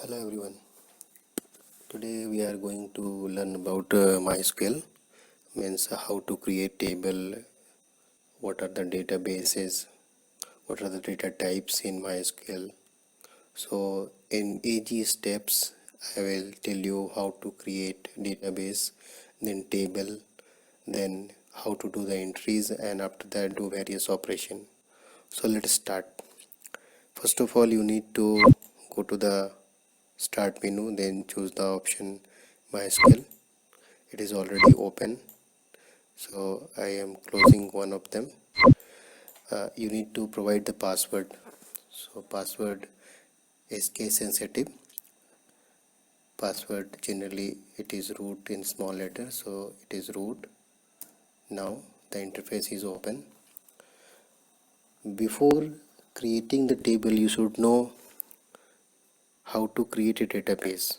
Hello everyone. Today we are going to learn about MySQL, means how to create table, what are the databases, what are the data types in MySQL. So in easy steps I will tell you how to create database, then table, then how to do the entries, and after that do various operation. So let's start. First of all, you need to go to the start menu, then choose the option MySQL. It is already open, so I am closing one of them. You need to provide the password. So password is case sensitive. Password generally it is root in small letter, so it is root. Now the interface is open. Before creating the table, you should know how to create a database,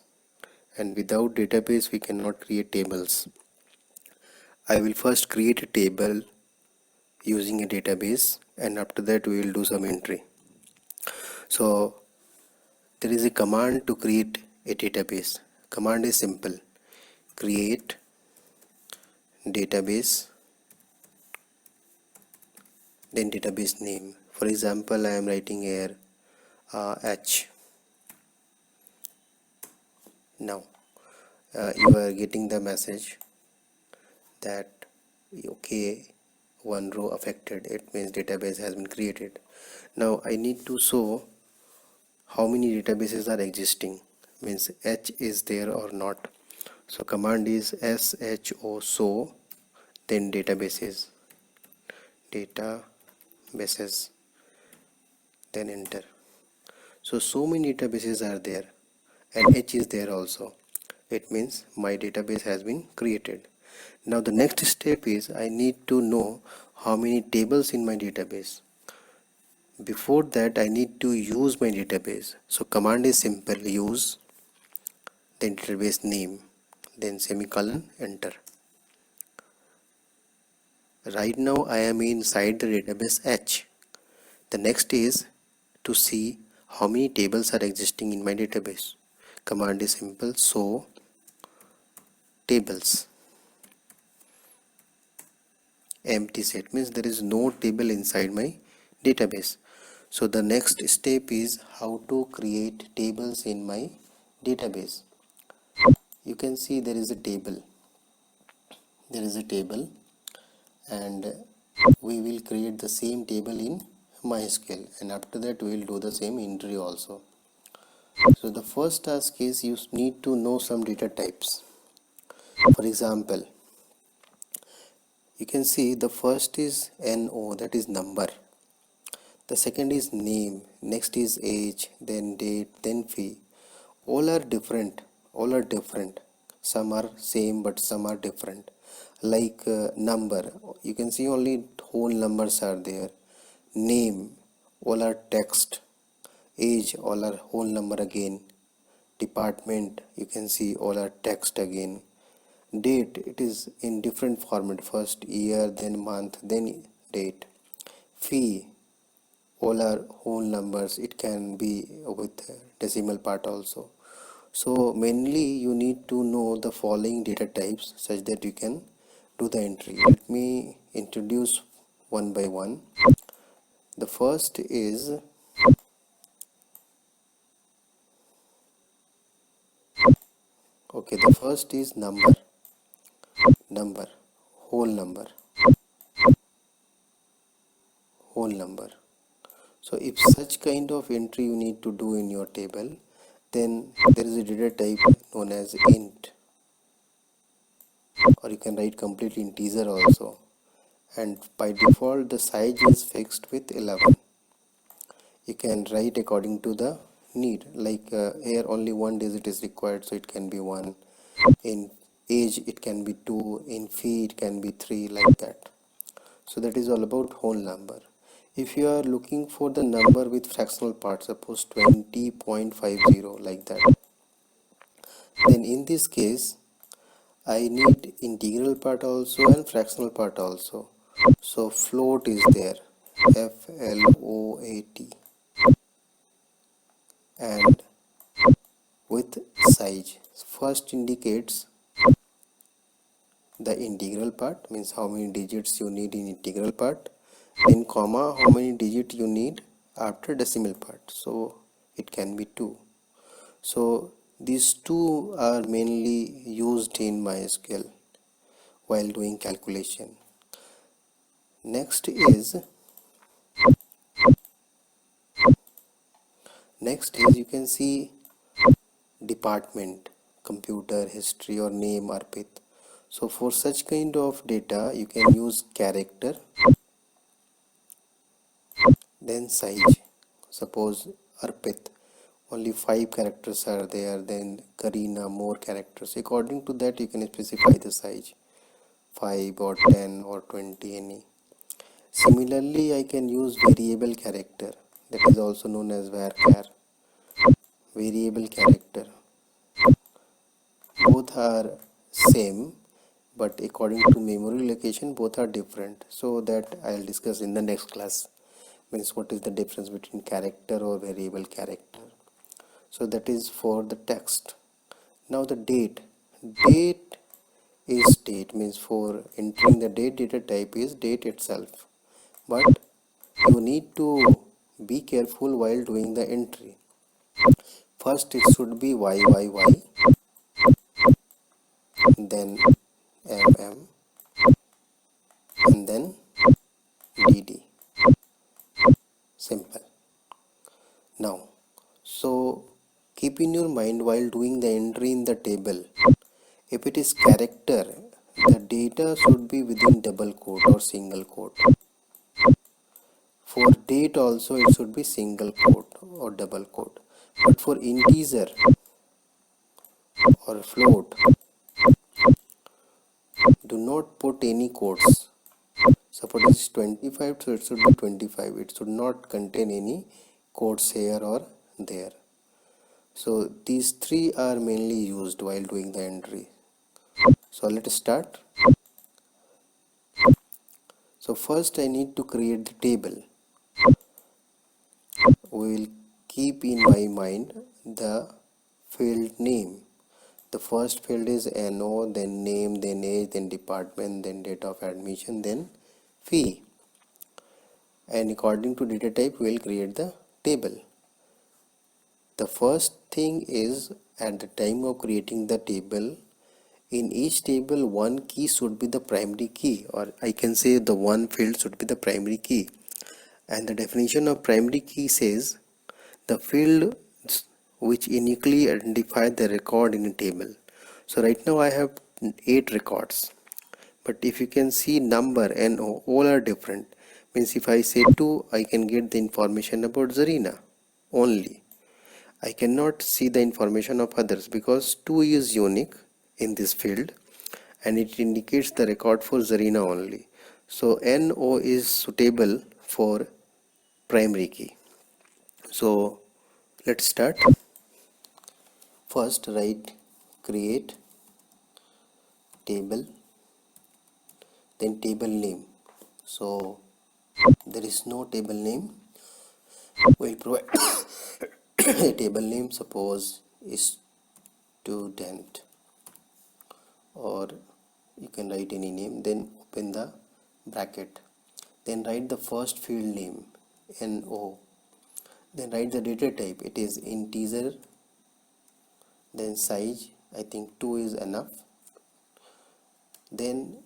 and without database we cannot create tables. I will first create a table using a database, and after that we will do some entry. So there is a command to create a database. Command is simple: create database, then database name. For example, I am writing here H. Now you are getting the message that okay, one row affected, it means database has been created. Now I need to show how many databases are existing, means H is there or not. So command is sho show, then databases, then enter. So many databases are there and H is there also. It means my database has been created. Now the next step is I need to know how many tables in my database. Before that I need to use my database. So command is simple: use, then database name, then semicolon, enter. Right now I am inside the database H. The next is to see how many tables are existing in my database. Command is simple: show tables. Empty set means there is no table inside my database. So the next step is how to create tables in my database. You can see there is a table. And we will create the same table in MySQL, and after that we will do the same entry also. So the first task is you need to know some data types. For example, you can see the first is NO, that is number. The second is name, next is age, then date, then fee. All are different. Some are same but some are different. Like number, you can see only whole numbers are there. Name, all are text. Age, all are whole number again. Department, you can see all are text again. Date, it is in different format: first year, then month, then date. Fee, all are whole numbers, it can be with decimal part also. So mainly you need to know the following data types such that you can do the entry. Let me introduce one by one. The first is number, whole number. So if such kind of entry you need to do in your table, then there is a data type known as int, or you can write completely integer also, and by default the size is fixed with 11. You can write according to the need, like here only one digit is required, so it can be 1. In age it can be 2, in fee it can be 3, like that. So that is all about whole number. If you are looking for the number with fractional part, suppose 20.50, like that, then in this case I need integral part also and fractional part also. So float is there, FLOAT, and size. First indicates the integral part, means how many digits you need in integral part, then comma how many digits you need after decimal part, so it can be 2. So these two are mainly used in MySQL while doing calculation. Next is you can see department, computer, history or name, Arpit. So for such kind of data you can use character, then size. Suppose Arpit, only 5 characters are there, then Karina more characters. According to that you can specify the size, 5 or 10 or 20, any. Similarly I can use variable character, that is also known as varchar. Variable character, both are same, but according to memory location both are different, so that I'll discuss in the next class, means what is the difference between character or variable character. So that is for the text. Now the date is date, means for entering the date, data type is date itself, but you need to be careful while doing the entry. First it should be YYY, then MM, and then DD. Simple. Now, so keep in your mind while doing the entry in the table, if it is character, the data should be within double quote or single quote. For date also it should be single quote or double quote. But for integer or float, do not put any quotes. Suppose it is 25, so it should be 25. It should not contain any quotes here or there. So these three are mainly used while doing the entry. So let's start. So first I need to create the table. We will keep in my mind the field name. The first field is NO, then name, then age, then department, then date of admission, then fee. And according to data type we will create the table. The first thing is, at the time of creating the table, in each table one key should be the primary key, or I can say the one field should be the primary key. And the definition of primary key says the field which uniquely identify the record in a table. So right now I have 8 records, but if you can see number and all are different, means if I say 2, I can get the information about Zarina only. I cannot see the information of others because 2 is unique in this field and it indicates the record for Zarina only. So NO is suitable for primary key. So let's start. First write create table, then table name. So there is no table name. We'll provide a table name, suppose is student, or you can write any name, then open the bracket, then write the first field name NO, then write the data type, it is integer, then size, I think 2 is enough, then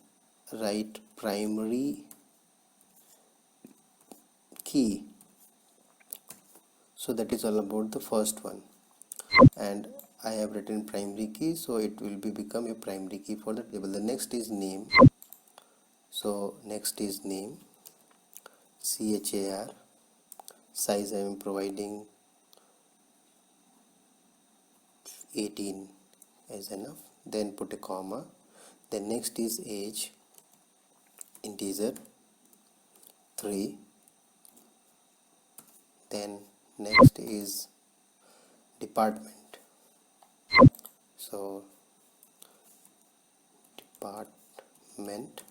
write primary key. So that is all about the first one, and I have written primary key, so it will become a primary key for the table. The next is name. So next is name, char, size I am providing 18 is enough, then put a comma. Then next is age, integer 3, then next is department. So department,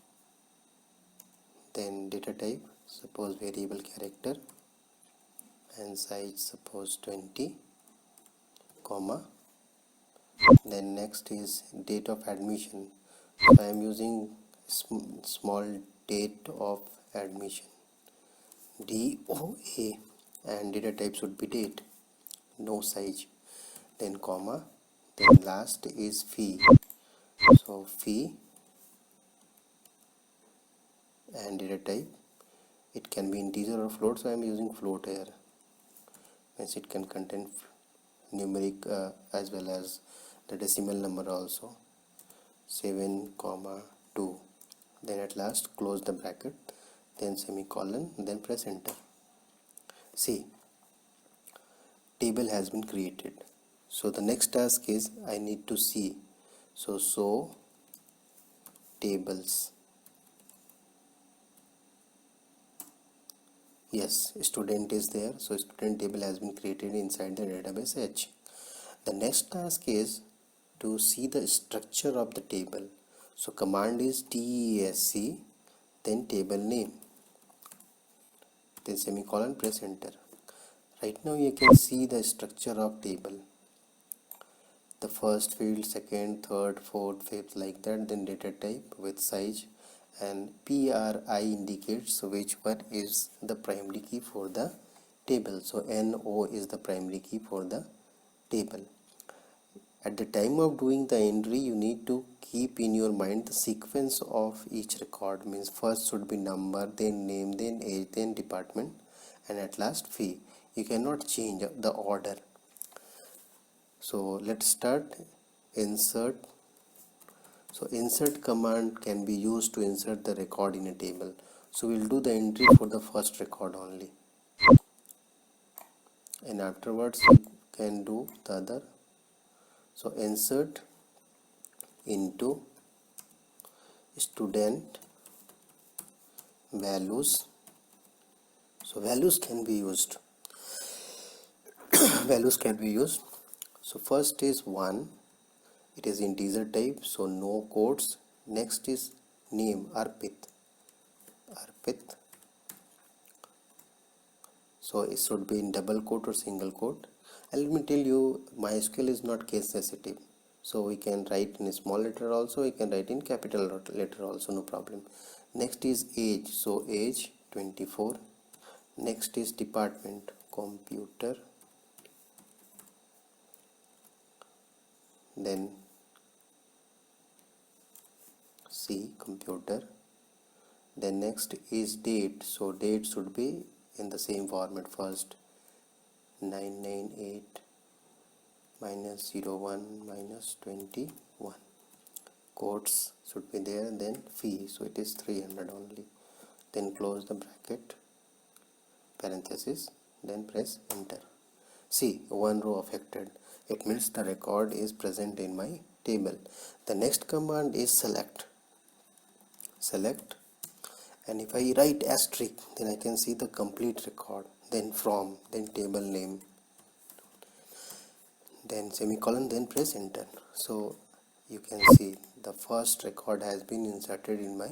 then data type, suppose variable character, and size suppose 20, comma, Then next is date of admission. So I am using small date of admission, DOA, and data type should be date, no size. Then comma, then last is fee. So fee and data type, it can be integer or float, so I am using float here, means it can contain numeric as well as the decimal number also, 7,2. Then at last close the bracket, then semicolon, then press enter. See, table has been created. So the next task is I need to see. So show tables. Yes, student is there, so student table has been created inside the database H. The next task is to see the structure of the table. So command is TESC, then table name, then semicolon, press enter. Right now you can see the structure of table. The first field, second, third, fourth, fifth, like that, then data type with size, and PRI indicates which one is the primary key for the table. So NO is the primary key for the table. At the time of doing the entry, you need to keep in your mind the sequence of each record. Means first should be number, then name, then age, then department, and at last fee. You cannot change the order. So let's start. Insert. So insert command can be used to insert the record in a table. So we'll do the entry for the first record only, and afterwards you can do the other. So insert into student values. So values can be used. Values can be used. So first is 1. It is integer type, so no quotes. Next is name, Arpit. So it should be in double quote or single quote. And let me tell you, MySQL is not case sensitive. So we can write in a small letter also, we can write in capital letter also, no problem. Next is age, so age 24. Next is department, computer. Then C, computer. Then next is date, so date should be in the same format. First 998 minus 01 minus 21. Quotes should be there. Then fee, so it is 300 only. Then close the bracket, parenthesis, then press enter. See, one row affected. It means the record is present in my table. The next command is select. And if I write asterisk, then I can see the complete record. Then from, then table name, then semicolon, then press enter. So you can see the first record has been inserted in my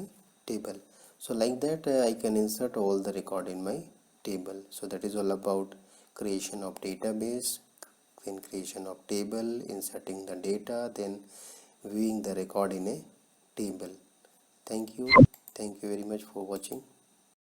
table. So like that I can insert all the record in my table. So that is all about creation of database, then creation of table, inserting the data, then viewing the record in a table. Thank you very much for watching.